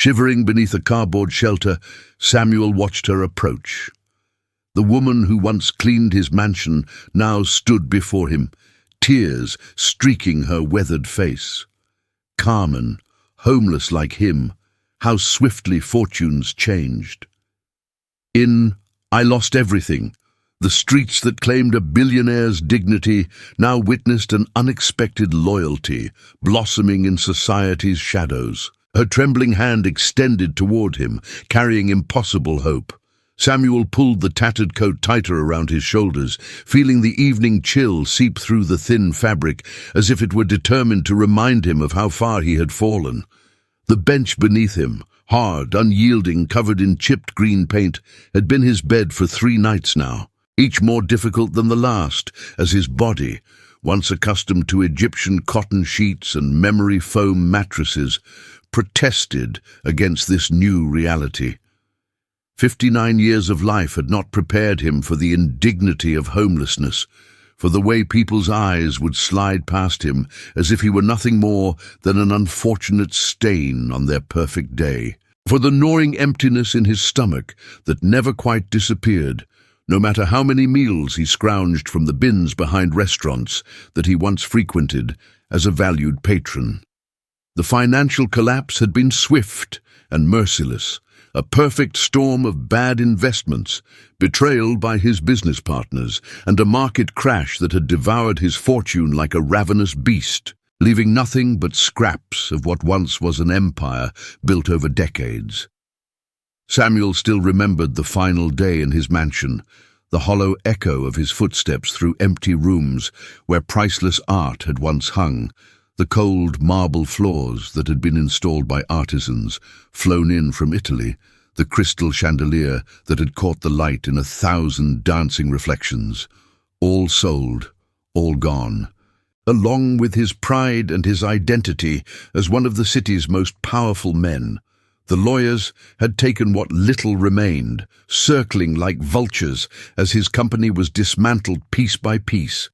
Shivering beneath a cardboard shelter, Samuel watched her approach. The woman who once cleaned his mansion now stood before him, tears streaking her weathered face. Carmen, homeless like him, how swiftly fortunes changed. I lost everything. The streets that claimed a billionaire's dignity now witnessed an unexpected loyalty blossoming in society's shadows. Her trembling hand extended toward him, carrying impossible hope. Samuel pulled the tattered coat tighter around his shoulders, feeling the evening chill seep through the thin fabric as if it were determined to remind him of how far he had fallen. The bench beneath him, hard, unyielding, covered in chipped green paint, had been his bed for 3 nights now, each more difficult than the last, as his body, once accustomed to Egyptian cotton sheets and memory foam mattresses, protested against this new reality. 59 years of life had not prepared him for the indignity of homelessness, for the way people's eyes would slide past him as if he were nothing more than an unfortunate stain on their perfect day, for the gnawing emptiness in his stomach that never quite disappeared, no matter how many meals he scrounged from the bins behind restaurants that he once frequented as a valued patron. The financial collapse had been swift and merciless, a perfect storm of bad investments, betrayal by his business partners, and a market crash that had devoured his fortune like a ravenous beast, leaving nothing but scraps of what once was an empire built over decades. Samuel still remembered the final day in his mansion, the hollow echo of his footsteps through empty rooms where priceless art had once hung, the cold marble floors that had been installed by artisans, flown in from Italy, the crystal chandelier that had caught the light in 1,000 dancing reflections, all sold, all gone, along with his pride and his identity as one of the city's most powerful men. The lawyers had taken what little remained, circling like vultures as his company was dismantled piece by piece,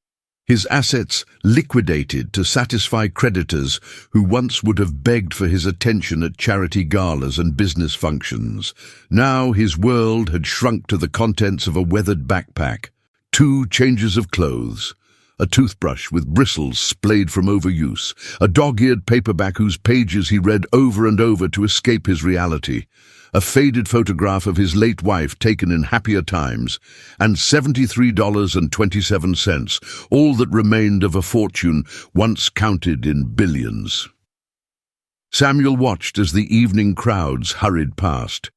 his assets liquidated to satisfy creditors who once would have begged for his attention at charity galas and business functions. Now his world had shrunk to the contents of a weathered backpack, 2 changes of clothes, a toothbrush with bristles splayed from overuse, a dog-eared paperback whose pages he read over and over to escape his reality, a faded photograph of his late wife taken in happier times, and $73.27, all that remained of a fortune once counted in billions. Samuel watched as the evening crowds hurried past,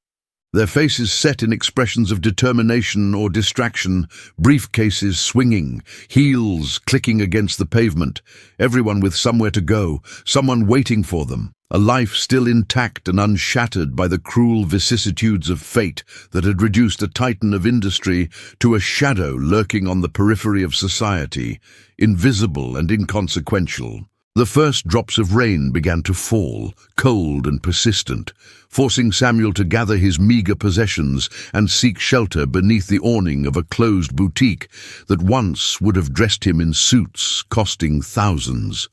their faces set in expressions of determination or distraction, briefcases swinging, heels clicking against the pavement, everyone with somewhere to go, someone waiting for them, a life still intact and unshattered by the cruel vicissitudes of fate that had reduced a titan of industry to a shadow lurking on the periphery of society, invisible and inconsequential. The first drops of rain began to fall, cold and persistent, forcing Samuel to gather his meager possessions and seek shelter beneath the awning of a closed boutique that once would have dressed him in suits costing thousands.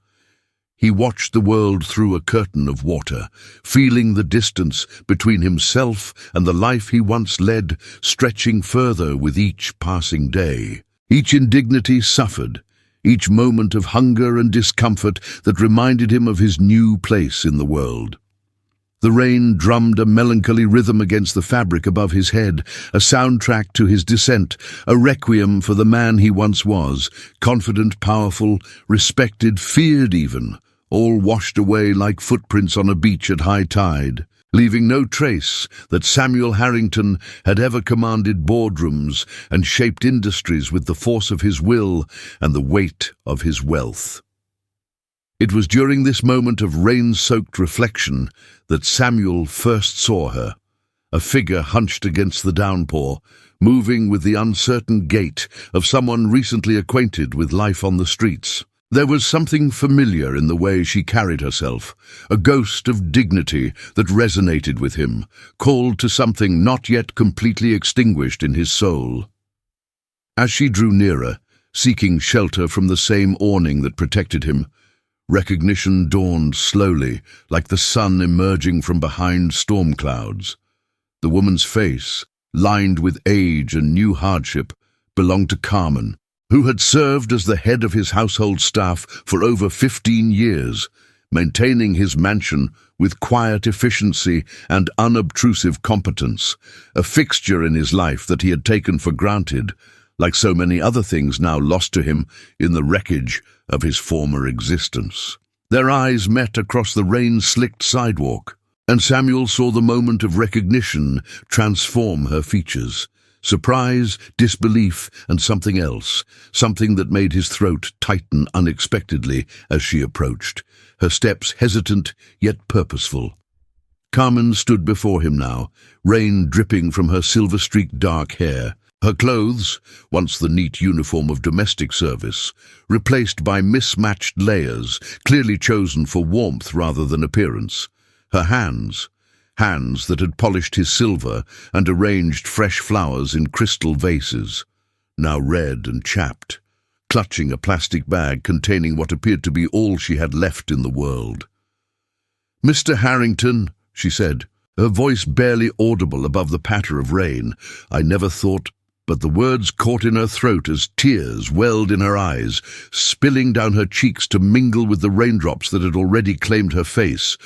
He watched the world through a curtain of water, feeling the distance between himself and the life he once led stretching further with each passing day. Each indignity suffered, each moment of hunger and discomfort that reminded him of his new place in the world. The rain drummed a melancholy rhythm against the fabric above his head, a soundtrack to his descent, a requiem for the man he once was, confident, powerful, respected, feared even, all washed away like footprints on a beach at high tide, leaving no trace that Samuel Harrington had ever commanded boardrooms and shaped industries with the force of his will and the weight of his wealth. It was during this moment of rain-soaked reflection that Samuel first saw her, a figure hunched against the downpour, moving with the uncertain gait of someone recently acquainted with life on the streets. There was something familiar in the way she carried herself, a ghost of dignity that resonated with him, called to something not yet completely extinguished in his soul. As she drew nearer, seeking shelter from the same awning that protected him, Recognition dawned slowly, like the sun emerging from behind storm clouds. The woman's face, lined with age and new hardship, belonged to Carmen, who had served as the head of his household staff for over 15 years, maintaining his mansion with quiet efficiency and unobtrusive competence, a fixture in his life that he had taken for granted, like so many other things now lost to him in the wreckage of his former existence. Their eyes met across the rain-slicked sidewalk, and Samuel saw the moment of recognition transform her features. Surprise, disbelief, and something else, something that made his throat tighten unexpectedly as she approached, her steps hesitant yet purposeful. Carmen stood before him now, rain dripping from her silver-streaked dark hair. Her clothes, once the neat uniform of domestic service, replaced by mismatched layers, clearly chosen for warmth rather than appearance. Her hands that had polished his silver and arranged fresh flowers in crystal vases, now red and chapped, clutching a plastic bag containing what appeared to be all she had left in the world. "Mr. Harrington," she said, her voice barely audible above the patter of rain, "I never thought—" But the words caught in her throat as tears welled in her eyes, spilling down her cheeks to mingle with the raindrops that had already claimed her face,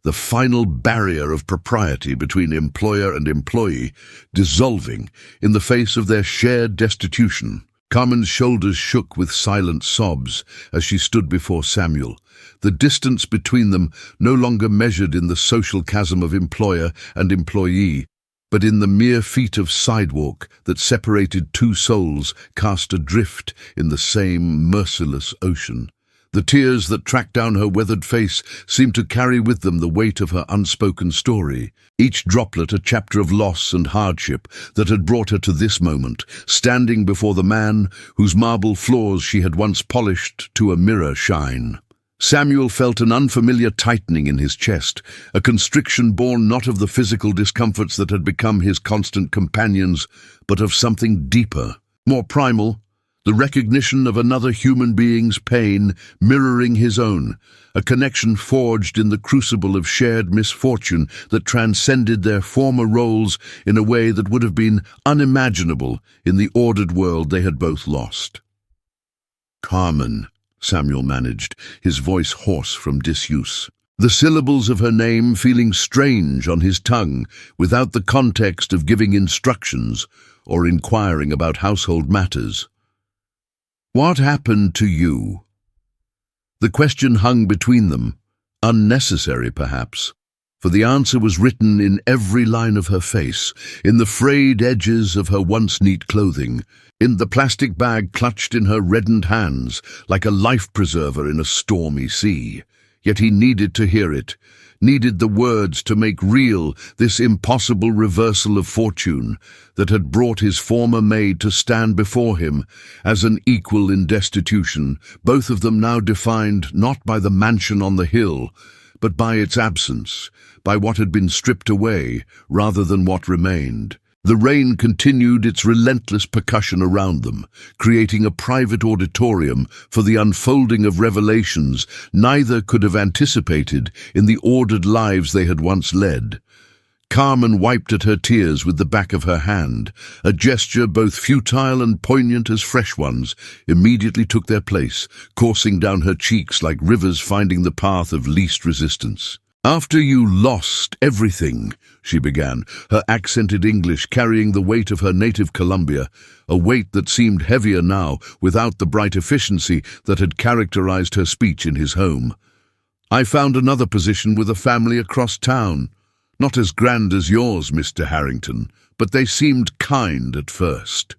the final barrier of propriety between employer and employee dissolving in the face of their shared destitution. Carmen's shoulders shook with silent sobs as she stood before Samuel, the distance between them no longer measured in the social chasm of employer and employee, but in the mere feet of sidewalk that separated two souls cast adrift in the same merciless ocean. The tears that tracked down her weathered face seemed to carry with them the weight of her unspoken story, each droplet a chapter of loss and hardship that had brought her to this moment, standing before the man whose marble floors she had once polished to a mirror shine. Samuel felt an unfamiliar tightening in his chest, a constriction born not of the physical discomforts that had become his constant companions, but of something deeper, more primal, the recognition of another human being's pain mirroring his own, a connection forged in the crucible of shared misfortune that transcended their former roles in a way that would have been unimaginable in the ordered world they had both lost. "Carmen," Samuel managed, his voice hoarse from disuse, the syllables of her name feeling strange on his tongue without the context of giving instructions or inquiring about household matters. "What happened to you?" The question hung between them, unnecessary perhaps, for the answer was written in every line of her face, in the frayed edges of her once neat clothing, in the plastic bag clutched in her reddened hands like a life-preserver in a stormy sea. Yet he needed to hear it, needed the words to make real this impossible reversal of fortune that had brought his former maid to stand before him as an equal in destitution, both of them now defined not by the mansion on the hill, but by its absence, by what had been stripped away rather than what remained. The rain continued its relentless percussion around them, creating a private auditorium for the unfolding of revelations neither could have anticipated in the ordered lives they had once led. Carmen wiped at her tears with the back of her hand. A gesture both futile and poignant as fresh ones immediately took their place, coursing down her cheeks like rivers finding the path of least resistance. "After you lost everything," she began, her accented English carrying the weight of her native Colombia, a weight that seemed heavier now without the bright efficiency that had characterized her speech in his home. "I found another position with a family across town. Not as grand as yours, Mr. Harrington, but they seemed kind at first."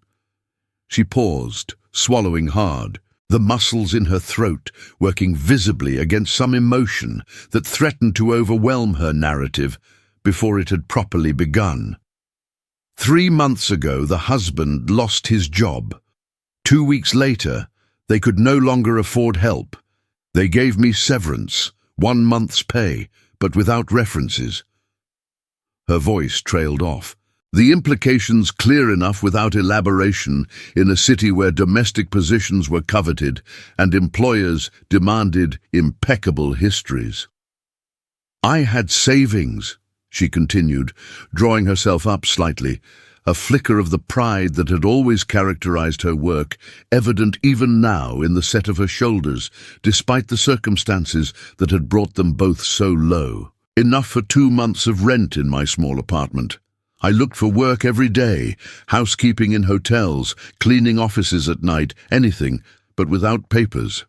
She paused, swallowing hard, the muscles in her throat working visibly against some emotion that threatened to overwhelm her narrative before it had properly begun. 3 months ago, the husband lost his job. 2 weeks later, they could no longer afford help. They gave me severance, 1 month's pay, but without references. Her voice trailed off. The implications clear enough without elaboration in a city where domestic positions were coveted and employers demanded impeccable histories. "I had savings," she continued, drawing herself up slightly, a flicker of the pride that had always characterized her work, evident even now in the set of her shoulders, despite the circumstances that had brought them both so low. "Enough for 2 months of rent in my small apartment. I looked for work every day, housekeeping in hotels, cleaning offices at night, anything, but without papers."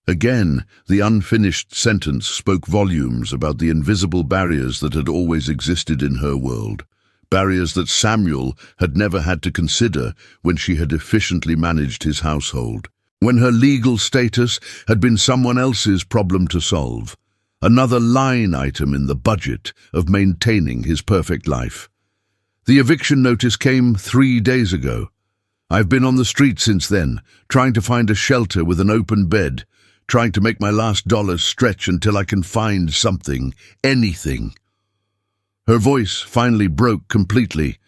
Again, the unfinished sentence spoke volumes about the invisible barriers that had always existed in her world, barriers that Samuel had never had to consider when she had efficiently managed his household, when her legal status had been someone else's problem to solve, another line item in the budget of maintaining his perfect life. "The eviction notice came 3 days ago. I've been on the street since then, trying to find a shelter with an open bed, trying to make my last dollars stretch until I can find something, anything." Her voice finally broke completely.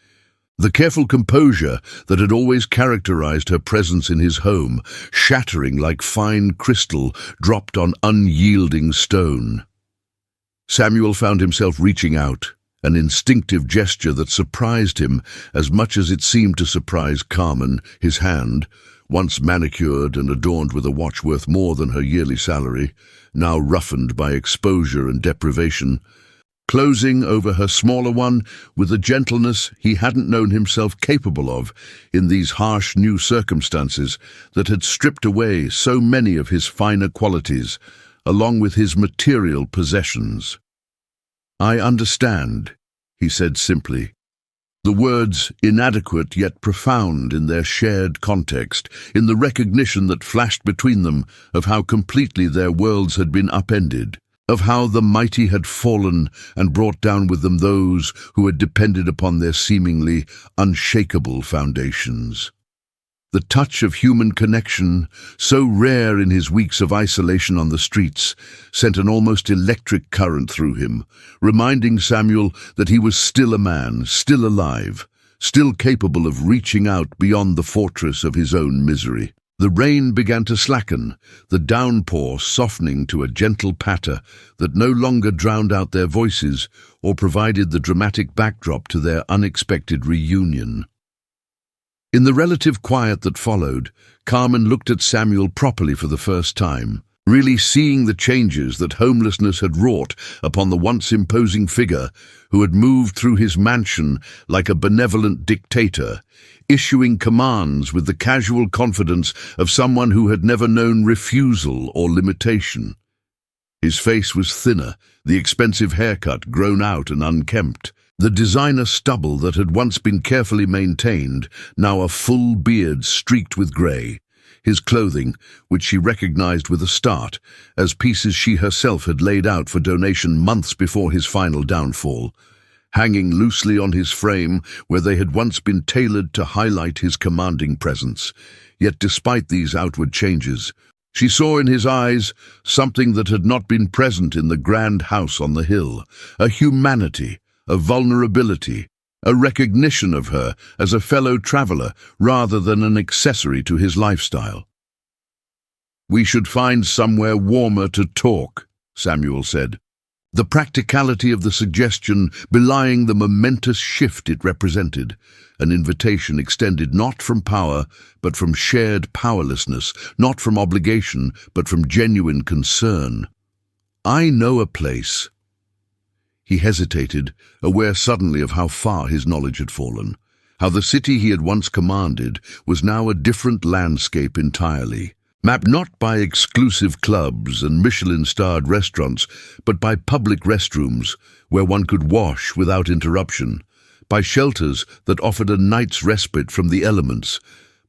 The careful composure that had always characterized her presence in his home, shattering like fine crystal dropped on unyielding stone. Samuel found himself reaching out, an instinctive gesture that surprised him as much as it seemed to surprise Carmen, his hand, once manicured and adorned with a watch worth more than her yearly salary, now roughened by exposure and deprivation, closing over her smaller one with a gentleness he hadn't known himself capable of in these harsh new circumstances that had stripped away so many of his finer qualities, along with his material possessions. "I understand," he said simply, the words inadequate yet profound in their shared context, in the recognition that flashed between them of how completely their worlds had been upended, of how the mighty had fallen and brought down with them those who had depended upon their seemingly unshakable foundations. The touch of human connection, so rare in his weeks of isolation on the streets, sent an almost electric current through him, reminding Samuel that he was still a man, still alive, still capable of reaching out beyond the fortress of his own misery. The rain began to slacken, the downpour softening to a gentle patter that no longer drowned out their voices or provided the dramatic backdrop to their unexpected reunion. In the relative quiet that followed, Carmen looked at Samuel properly for the first time, really seeing the changes that homelessness had wrought upon the once imposing figure who had moved through his mansion like a benevolent dictator, issuing commands with the casual confidence of someone who had never known refusal or limitation. His face was thinner, the expensive haircut grown out and unkempt, the designer stubble that had once been carefully maintained, now a full beard streaked with grey. His clothing, which she recognized with a start, as pieces she herself had laid out for donation months before his final downfall, hanging loosely on his frame where they had once been tailored to highlight his commanding presence. Yet despite these outward changes, she saw in his eyes something that had not been present in the grand house on the hill, a humanity, a vulnerability, a recognition of her as a fellow traveler rather than an accessory to his lifestyle. "We should find somewhere warmer to talk," Samuel said, the practicality of the suggestion belying the momentous shift it represented, an invitation extended not from power but from shared powerlessness, not from obligation but from genuine concern. "I know a place." He hesitated, aware suddenly of how far his knowledge had fallen, how the city he had once commanded was now a different landscape entirely, mapped not by exclusive clubs and Michelin-starred restaurants, but by public restrooms where one could wash without interruption, by shelters that offered a night's respite from the elements,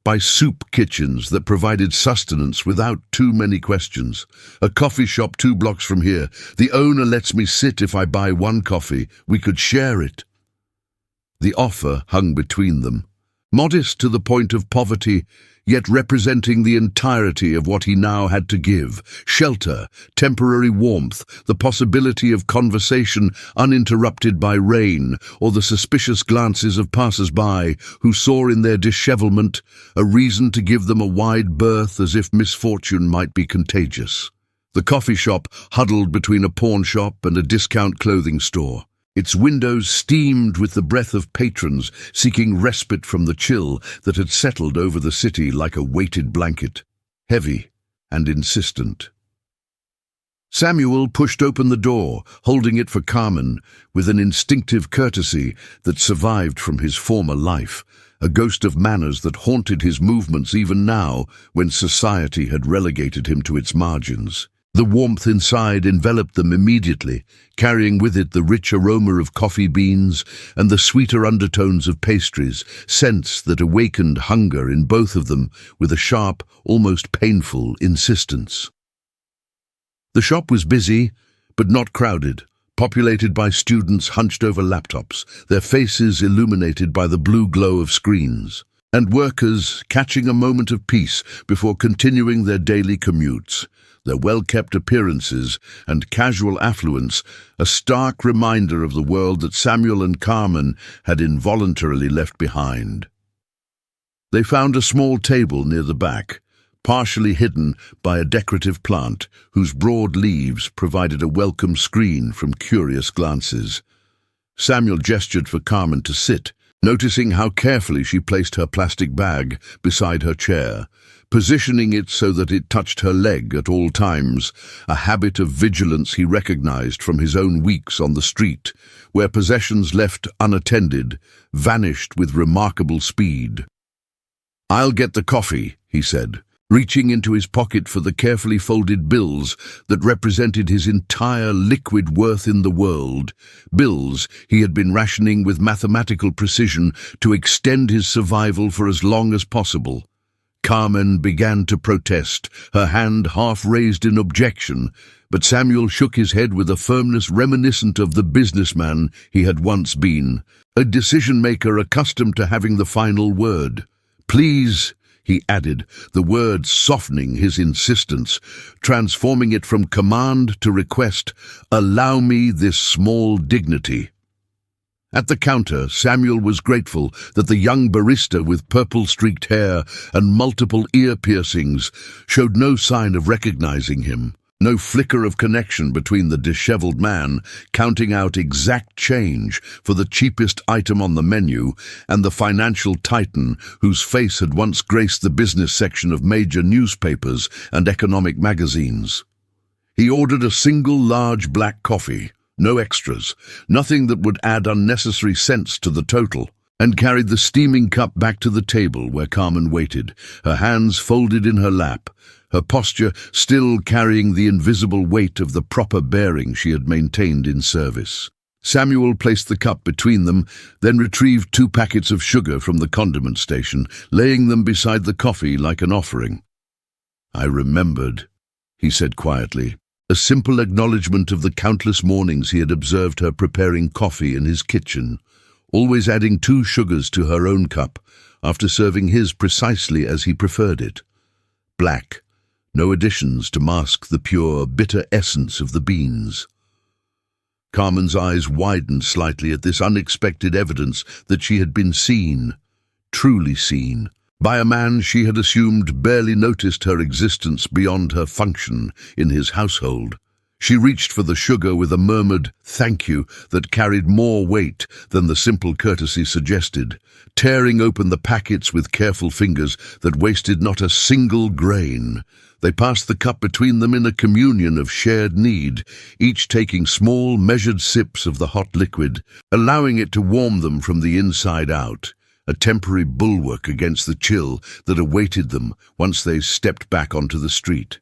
by soup kitchens that provided sustenance without too many questions. "A coffee shop 2 blocks from here. The owner lets me sit if I buy 1 coffee. We could share it." The offer hung between them. Modest to the point of poverty, yet representing the entirety of what he now had to give: shelter, temporary warmth, the possibility of conversation uninterrupted by rain, or the suspicious glances of passers-by who saw in their dishevelment a reason to give them a wide berth as if misfortune might be contagious. The coffee shop huddled between a pawn shop and a discount clothing store. Its windows steamed with the breath of patrons seeking respite from the chill that had settled over the city like a weighted blanket, heavy and insistent. Samuel pushed open the door, holding it for Carmen with an instinctive courtesy that survived from his former life, a ghost of manners that haunted his movements even now when society had relegated him to its margins. The warmth inside enveloped them immediately, carrying with it the rich aroma of coffee beans and the sweeter undertones of pastries, scents that awakened hunger in both of them with a sharp, almost painful insistence. The shop was busy, but not crowded, populated by students hunched over laptops, their faces illuminated by the blue glow of screens, and workers catching a moment of peace before continuing their daily commutes. Their well-kept appearances and casual affluence, a stark reminder of the world that Samuel and Carmen had involuntarily left behind. They found a small table near the back, partially hidden by a decorative plant whose broad leaves provided a welcome screen from curious glances. Samuel gestured for Carmen to sit, noticing how carefully she placed her plastic bag beside her chair, positioning it so that it touched her leg at all times, a habit of vigilance he recognized from his own weeks on the street, where possessions left unattended vanished with remarkable speed. "I'll get the coffee," he said, reaching into his pocket for the carefully folded bills that represented his entire liquid worth in the world, bills he had been rationing with mathematical precision to extend his survival for as long as possible. Carmen began to protest, her hand half raised in objection, but Samuel shook his head with a firmness reminiscent of the businessman he had once been, a decision-maker accustomed to having the final word. "Please," he added, the words softening his insistence, transforming it from command to request, "Allow me this small dignity." At the counter, Samuel was grateful that the young barista with purple-streaked hair and multiple ear piercings showed no sign of recognizing him, no flicker of connection between the disheveled man counting out exact change for the cheapest item on the menu and the financial titan whose face had once graced the business section of major newspapers and economic magazines. He ordered a single large black coffee, no extras, nothing that would add unnecessary cents to the total, and carried the steaming cup back to the table where Carmen waited, her hands folded in her lap, her posture still carrying the invisible weight of the proper bearing she had maintained in service. Samuel placed the cup between them, then retrieved 2 packets of sugar from the condiment station, laying them beside the coffee like an offering. "I remembered," he said quietly, a simple acknowledgement of the countless mornings he had observed her preparing coffee in his kitchen, always adding 2 sugars to her own cup, after serving his precisely as he preferred it. Black, no additions to mask the pure, bitter essence of the beans. Carmen's eyes widened slightly at this unexpected evidence that she had been seen, truly seen, by a man she had assumed barely noticed her existence beyond her function in his household. She reached for the sugar with a murmured "thank you" that carried more weight than the simple courtesy suggested, tearing open the packets with careful fingers that wasted not a single grain. They passed the cup between them in a communion of shared need, each taking small, measured sips of the hot liquid, allowing it to warm them from the inside out, a temporary bulwark against the chill that awaited them once they stepped back onto the street.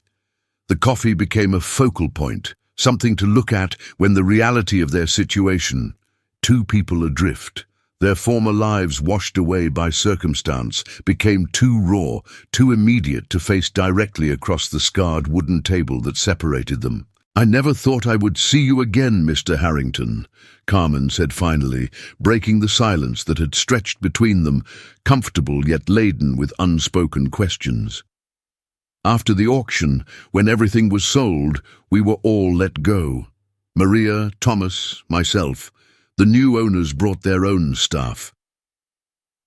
The coffee became a focal point, something to look at when the reality of their situation, 2 people adrift, their former lives washed away by circumstance, became too raw, too immediate to face directly across the scarred wooden table that separated them. "I never thought I would see you again, Mr. Harrington," Carmen said finally, breaking the silence that had stretched between them, comfortable yet laden with unspoken questions. "After the auction, when everything was sold, we were all let go. Maria, Thomas, myself. The new owners brought their own staff."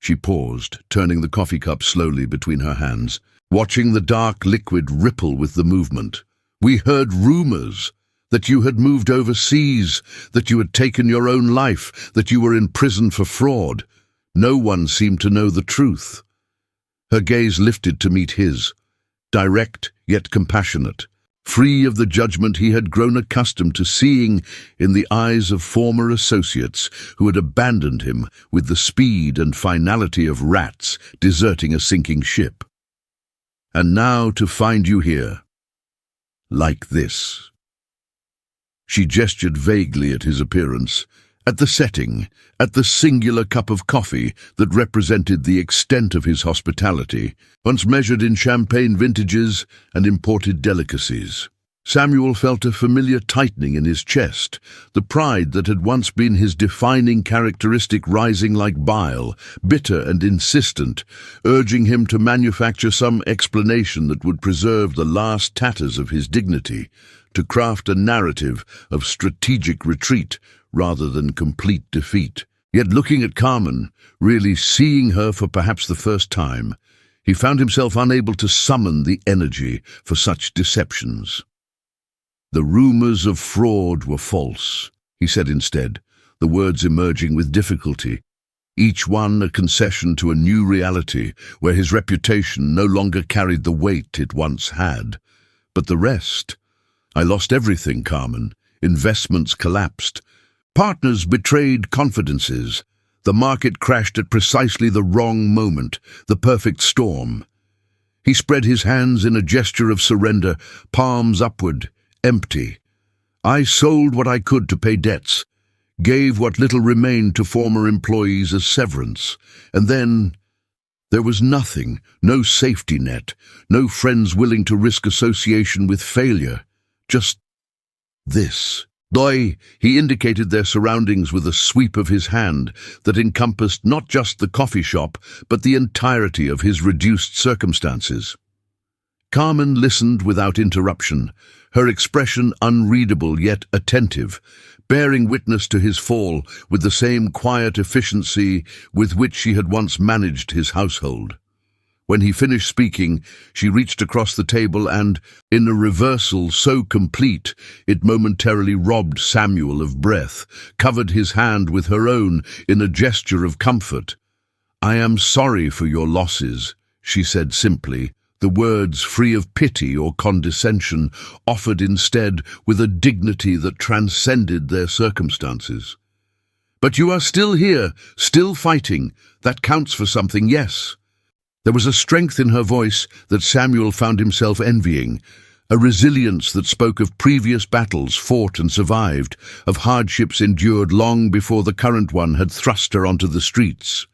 She paused, turning the coffee cup slowly between her hands, watching the dark liquid ripple with the movement. "We heard rumors that you had moved overseas, that you had taken your own life, that you were in prison for fraud. No one seemed to know the truth." Her gaze lifted to meet his, direct yet compassionate, free of the judgment he had grown accustomed to seeing in the eyes of former associates who had abandoned him with the speed and finality of rats deserting a sinking ship. "And now to find you here. Like this." She gestured vaguely at his appearance, at the setting, at the singular cup of coffee that represented the extent of his hospitality, once measured in champagne vintages and imported delicacies. Samuel felt a familiar tightening in his chest, the pride that had once been his defining characteristic rising like bile, bitter and insistent, urging him to manufacture some explanation that would preserve the last tatters of his dignity, to craft a narrative of strategic retreat rather than complete defeat. Yet looking at Carmen, really seeing her for perhaps the first time, he found himself unable to summon the energy for such deceptions. "The rumors of fraud were false," he said instead, the words emerging with difficulty, each one a concession to a new reality where his reputation no longer carried the weight it once had. "But the rest? I lost everything, Carmen. Investments collapsed. Partners betrayed confidences. The market crashed at precisely the wrong moment, the perfect storm." He spread his hands in a gesture of surrender, palms upward, empty. "I sold what I could to pay debts, gave what little remained to former employees as severance, and then there was nothing, no safety net, no friends willing to risk association with failure. Just this." He indicated their surroundings with a sweep of his hand that encompassed not just the coffee shop, but the entirety of his reduced circumstances. Carmen listened without interruption, her expression unreadable yet attentive, bearing witness to his fall with the same quiet efficiency with which she had once managed his household. When he finished speaking, she reached across the table and, in a reversal so complete it momentarily robbed Samuel of breath, covered his hand with her own in a gesture of comfort. "I am sorry for your losses," she said simply, the words free of pity or condescension, offered instead with a dignity that transcended their circumstances. "But you are still here, still fighting. That counts for something, yes." There was a strength in her voice that Samuel found himself envying, a resilience that spoke of previous battles fought and survived, of hardships endured long before the current one had thrust her onto the streets.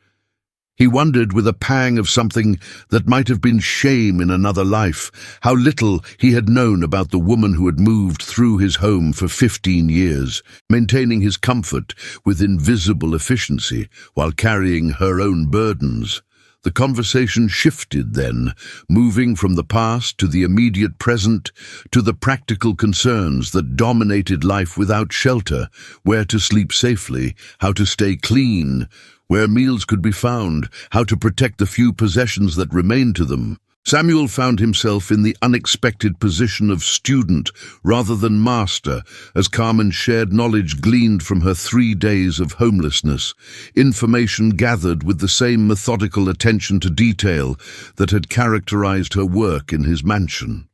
He wondered with a pang of something that might have been shame in another life, how little he had known about the woman who had moved through his home for 15 years, maintaining his comfort with invisible efficiency while carrying her own burdens. The conversation shifted then, moving from the past to the immediate present, to the practical concerns that dominated life without shelter, where to sleep safely, how to stay clean, where meals could be found, how to protect the few possessions that remained to them. Samuel found himself in the unexpected position of student rather than master, as Carmen shared knowledge gleaned from her 3 days of homelessness, information gathered with the same methodical attention to detail that had characterized her work in his mansion.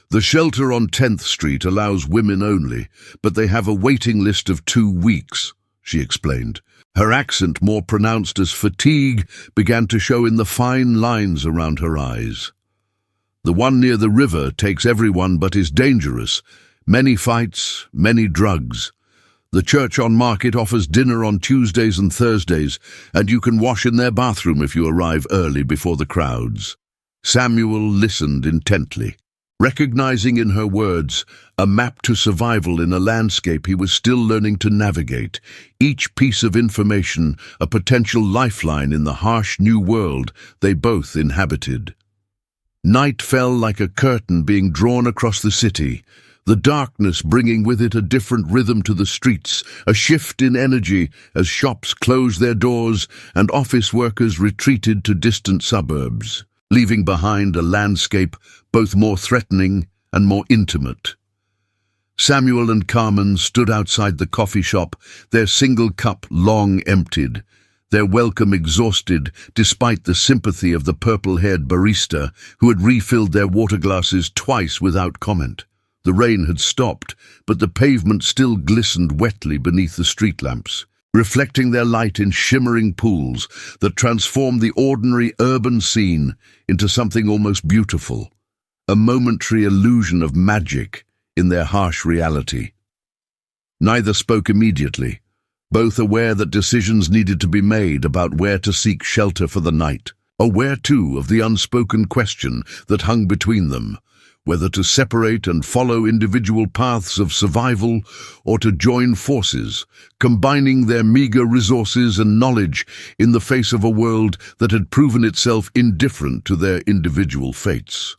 "The shelter on 10th Street allows women only, but they have a waiting list of 2 weeks, she explained. Her accent, more pronounced as fatigue, began to show in the fine lines around her eyes. "The one near the river takes everyone but is dangerous. Many fights, many drugs. The church on Market offers dinner on Tuesdays and Thursdays, and you can wash in their bathroom if you arrive early before the crowds." Samuel listened intently. recognizing in her words a map to survival in a landscape he was still learning to navigate, each piece of information a potential lifeline in the harsh new world they both inhabited. Night fell like a curtain being drawn across the city, the darkness bringing with it a different rhythm to the streets, a shift in energy as shops closed their doors and office workers retreated to distant suburbs, leaving behind a landscape both more threatening and more intimate. Samuel and Carmen stood outside the coffee shop, their single cup long emptied, their welcome exhausted despite the sympathy of the purple-haired barista who had refilled their water glasses twice without comment. The rain had stopped, but the pavement still glistened wetly beneath the street lamps, reflecting their light in shimmering pools that transformed the ordinary urban scene into something almost beautiful, a momentary illusion of magic in their harsh reality. Neither spoke immediately, both aware that decisions needed to be made about where to seek shelter for the night, aware too of the unspoken question that hung between them, whether to separate and follow individual paths of survival or to join forces, combining their meager resources and knowledge in the face of a world that had proven itself indifferent to their individual fates.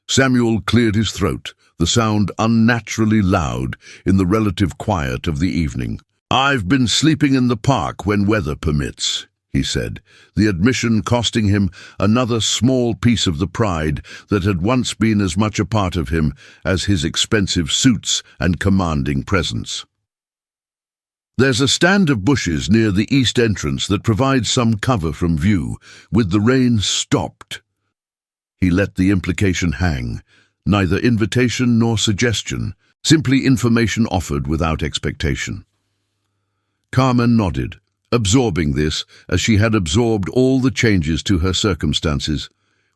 Samuel cleared his throat, the sound unnaturally loud in the relative quiet of the evening. "I've been sleeping in the park when weather permits," he said, the admission costing him another small piece of the pride that had once been as much a part of him as his expensive suits and commanding presence. "There's a stand of bushes near the east entrance that provides some cover from view, with the rain stopped." He let the implication hang, neither invitation nor suggestion, simply information offered without expectation. Carmen nodded, absorbing this as she had absorbed all the changes to her circumstances,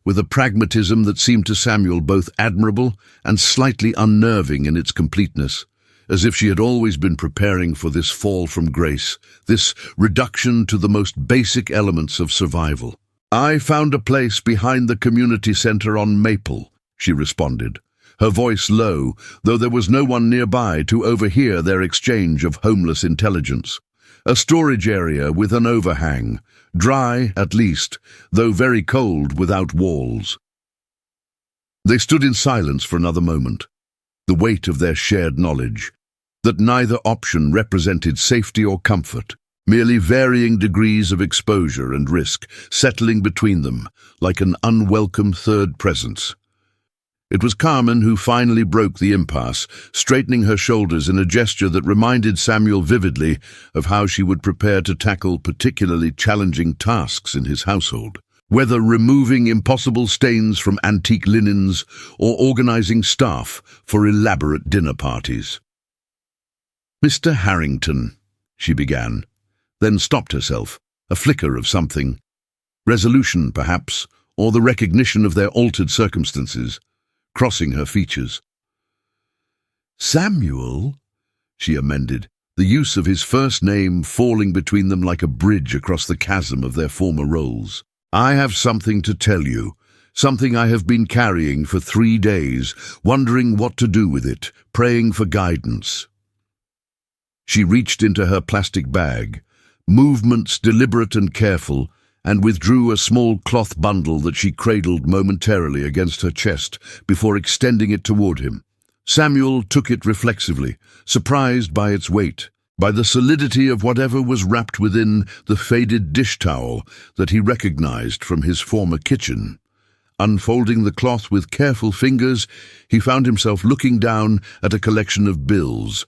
with a pragmatism that seemed to Samuel both admirable and slightly unnerving in its completeness, as if she had always been preparing for this fall from grace, this reduction to the most basic elements of survival. "I found a place behind the community center on Maple," she responded, her voice low, though there was no one nearby to overhear their exchange of homeless intelligence. "A storage area with an overhang, dry at least, though very cold without walls." They stood in silence for another moment, the weight of their shared knowledge, that neither option represented safety or comfort, merely varying degrees of exposure and risk settling between them like an unwelcome third presence. It was Carmen who finally broke the impasse, straightening her shoulders in a gesture that reminded Samuel vividly of how she would prepare to tackle particularly challenging tasks in his household, whether removing impossible stains from antique linens or organizing staff for elaborate dinner parties. "Mr. Harrington," she began, then stopped herself, a flicker of something, resolution perhaps, or the recognition of their altered circumstances, crossing her features. "Samuel," she amended, the use of his first name falling between them like a bridge across the chasm of their former roles. "I have something to tell you, something I have been carrying for 3 days, wondering what to do with it, praying for guidance." She reached into her plastic bag, movements deliberate and careful, and withdrew a small cloth bundle that she cradled momentarily against her chest before extending it toward him. Samuel took it reflexively, surprised by its weight, by the solidity of whatever was wrapped within the faded dish towel that he recognized from his former kitchen. Unfolding the cloth with careful fingers, he found himself looking down at a collection of bills,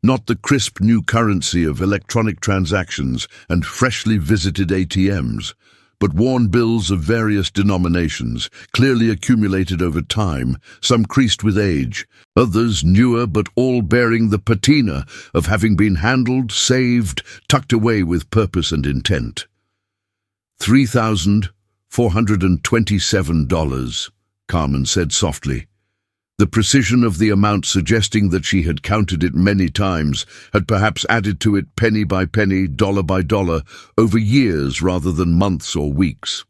not the crisp new currency of electronic transactions and freshly visited ATMs, but worn bills of various denominations, clearly accumulated over time, some creased with age, others newer but all bearing the patina of having been handled, saved, tucked away with purpose and intent. $3,427, Carmen said softly. The precision of the amount suggesting that she had counted it many times, had perhaps added to it penny by penny, dollar by dollar, over years rather than months or weeks.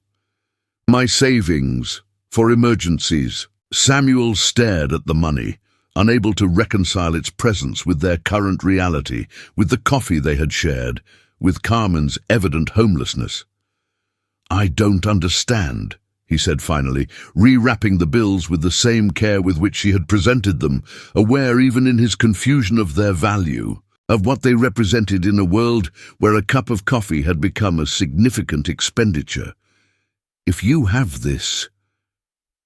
"My savings, for emergencies," Samuel stared at the money, unable to reconcile its presence with their current reality, with the coffee they had shared, with Carmen's evident homelessness. "I don't understand," he said finally, rewrapping the bills with the same care with which she had presented them, aware even in his confusion of their value, of what they represented in a world where a cup of coffee had become a significant expenditure. "If you have this,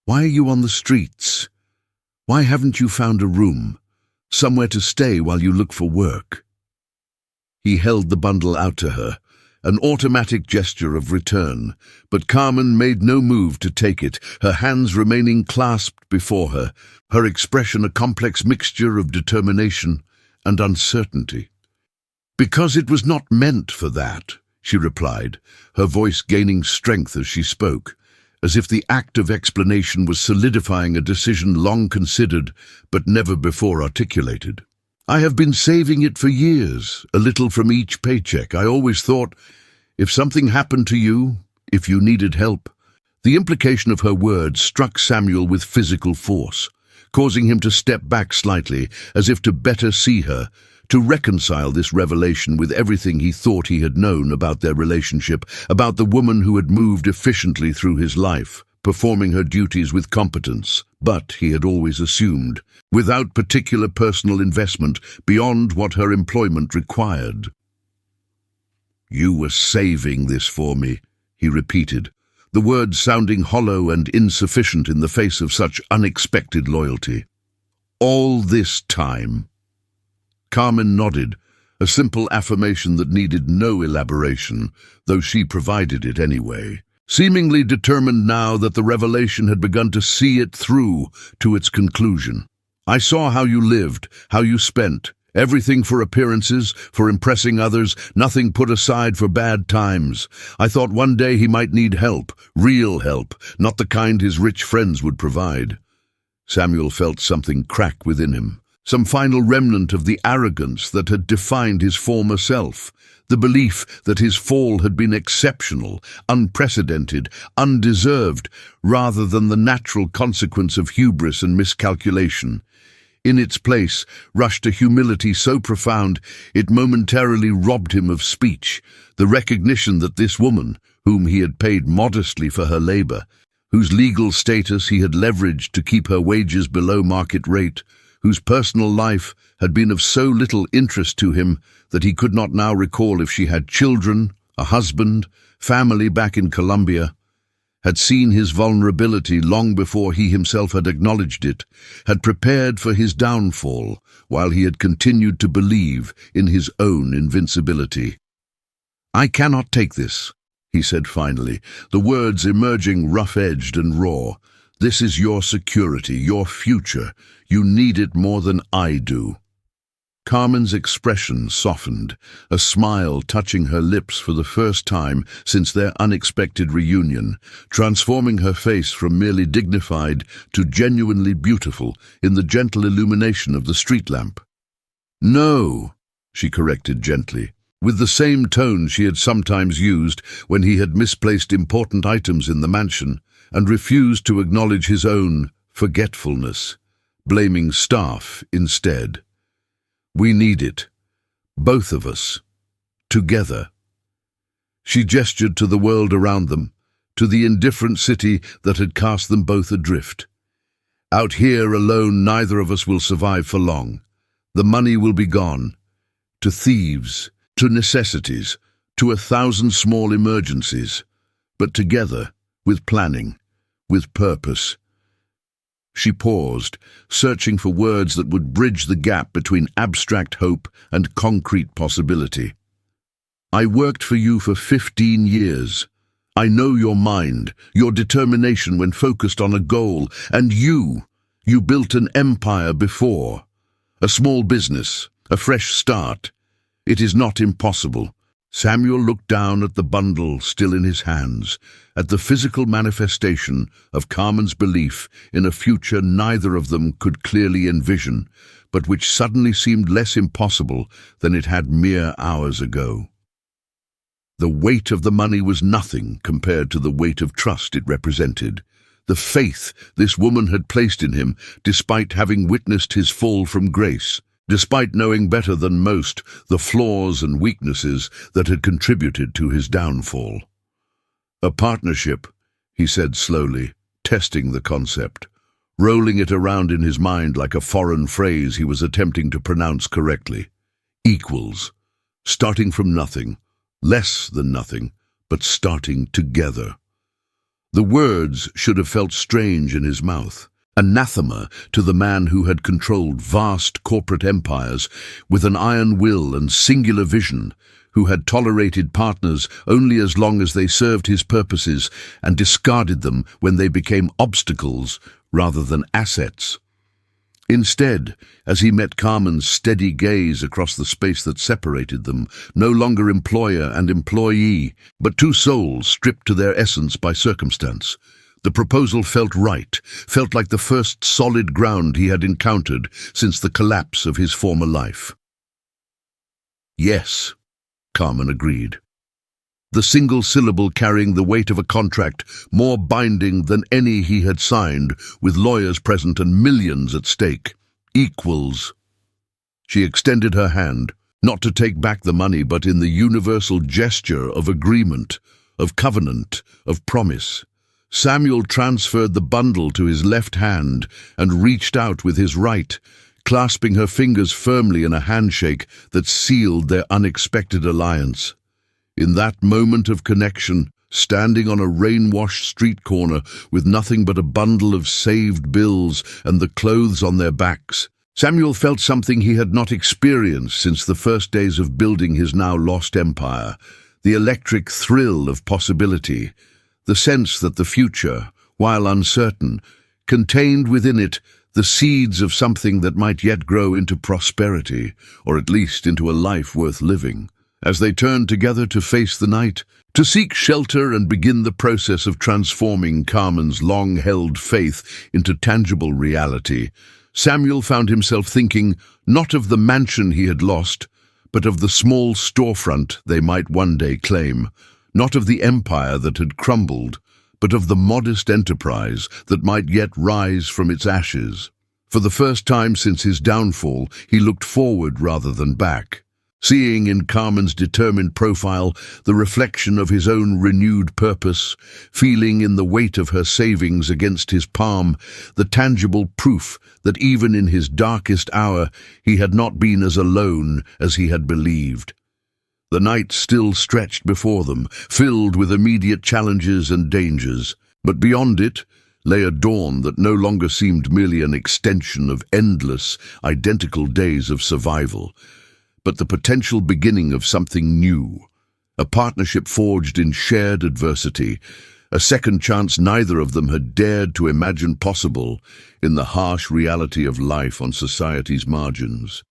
why are you on the streets? Why haven't you found a room, somewhere to stay while you look for work?" He held the bundle out to her, an automatic gesture of return, but Carmen made no move to take it, her hands remaining clasped before her, her expression a complex mixture of determination and uncertainty. "Because it was not meant for that," she replied, her voice gaining strength as she spoke, as if the act of explanation was solidifying a decision long considered but never before articulated. "I have been saving it for years, a little from each paycheck. I always thought, if something happened to you, if you needed help." The implication of her words struck Samuel with physical force, causing him to step back slightly, as if to better see her, to reconcile this revelation with everything he thought he had known about their relationship, about the woman who had moved efficiently through his life, performing her duties with competence, but, he had always assumed, without particular personal investment beyond what her employment required. "You were saving this for me," he repeated, the words sounding hollow and insufficient in the face of such unexpected loyalty. "All this time?" Carmen nodded, a simple affirmation that needed no elaboration, though she provided it anyway, seemingly determined now that the revelation had begun to see it through to its conclusion. "I saw how you lived, how you spent, everything for appearances, for impressing others, nothing put aside for bad times. I thought one day he might need help, real help, not the kind his rich friends would provide." Samuel felt something crack within him, some final remnant of the arrogance that had defined his former self, the belief that his fall had been exceptional, unprecedented, undeserved, rather than the natural consequence of hubris and miscalculation. In its place rushed a humility so profound it momentarily robbed him of speech, the recognition that this woman, whom he had paid modestly for her labor, whose legal status he had leveraged to keep her wages below market rate, whose personal life had been of so little interest to him that he could not now recall if she had children, a husband, family back in Colombia, had seen his vulnerability long before he himself had acknowledged it, had prepared for his downfall while he had continued to believe in his own invincibility. "I cannot take this," he said finally, the words emerging rough-edged and raw. "This is your security, your future. You need it more than I do." Carmen's expression softened, a smile touching her lips for the first time since their unexpected reunion, transforming her face from merely dignified to genuinely beautiful in the gentle illumination of the street lamp. "No," she corrected gently, with the same tone she had sometimes used when he had misplaced important items in the mansion and refused to acknowledge his own forgetfulness, blaming staff instead. "We need it. Both of us. Together." She gestured to the world around them, to the indifferent city that had cast them both adrift. "Out here alone, neither of us will survive for long. The money will be gone. To thieves, to necessities, to 1,000 small emergencies. But together, with planning, with purpose." She paused, searching for words that would bridge the gap between abstract hope and concrete possibility. "I worked for you for 15 years. I know your mind, your determination when focused on a goal, and you built an empire before. A small business, a fresh start. It is not impossible." Samuel looked down at the bundle still in his hands, at the physical manifestation of Carmen's belief in a future neither of them could clearly envision, but which suddenly seemed less impossible than it had mere hours ago. The weight of the money was nothing compared to the weight of trust it represented, The faith this woman had placed in him, despite having witnessed his fall from grace, despite knowing better than most the flaws and weaknesses that had contributed to his downfall. A partnership, he said slowly, testing the concept, rolling it around in his mind like a foreign phrase he was attempting to pronounce correctly. Equals, starting from nothing, less than nothing, but starting together. The words should have felt strange in his mouth, anathema to the man who had controlled vast corporate empires with an iron will and singular vision, who had tolerated partners only as long as they served his purposes and discarded them when they became obstacles rather than assets. Instead, as he met Carmen's steady gaze across the space that separated them, no longer employer and employee, but two souls stripped to their essence by circumstance, the proposal felt right, felt like the first solid ground he had encountered since the collapse of his former life. Yes, Carmen agreed. The single syllable carrying the weight of a contract more binding than any he had signed, with lawyers present and millions at stake. Equals. She extended her hand, not to take back the money, but in the universal gesture of agreement, of covenant, of promise. Samuel transferred the bundle to his left hand and reached out with his right, clasping her fingers firmly in a handshake that sealed their unexpected alliance. In that moment of connection, standing on a rain-washed street corner with nothing but a bundle of saved bills and the clothes on their backs, Samuel felt something he had not experienced since the first days of building his now lost empire, the electric thrill of possibility, the sense that the future, while uncertain, contained within it the seeds of something that might yet grow into prosperity, or at least into a life worth living. As they turned together to face the night, to seek shelter and begin the process of transforming Carmen's long-held faith into tangible reality, Samuel found himself thinking not of the mansion he had lost, but of the small storefront they might one day claim, not of the empire that had crumbled, but of the modest enterprise that might yet rise from its ashes. For the first time since his downfall, he looked forward rather than back, seeing in Carmen's determined profile the reflection of his own renewed purpose, feeling in the weight of her savings against his palm the tangible proof that even in his darkest hour he had not been as alone as he had believed. The night still stretched before them, filled with immediate challenges and dangers, but beyond it lay a dawn that no longer seemed merely an extension of endless, identical days of survival, but the potential beginning of something new, a partnership forged in shared adversity, a second chance neither of them had dared to imagine possible in the harsh reality of life on society's margins.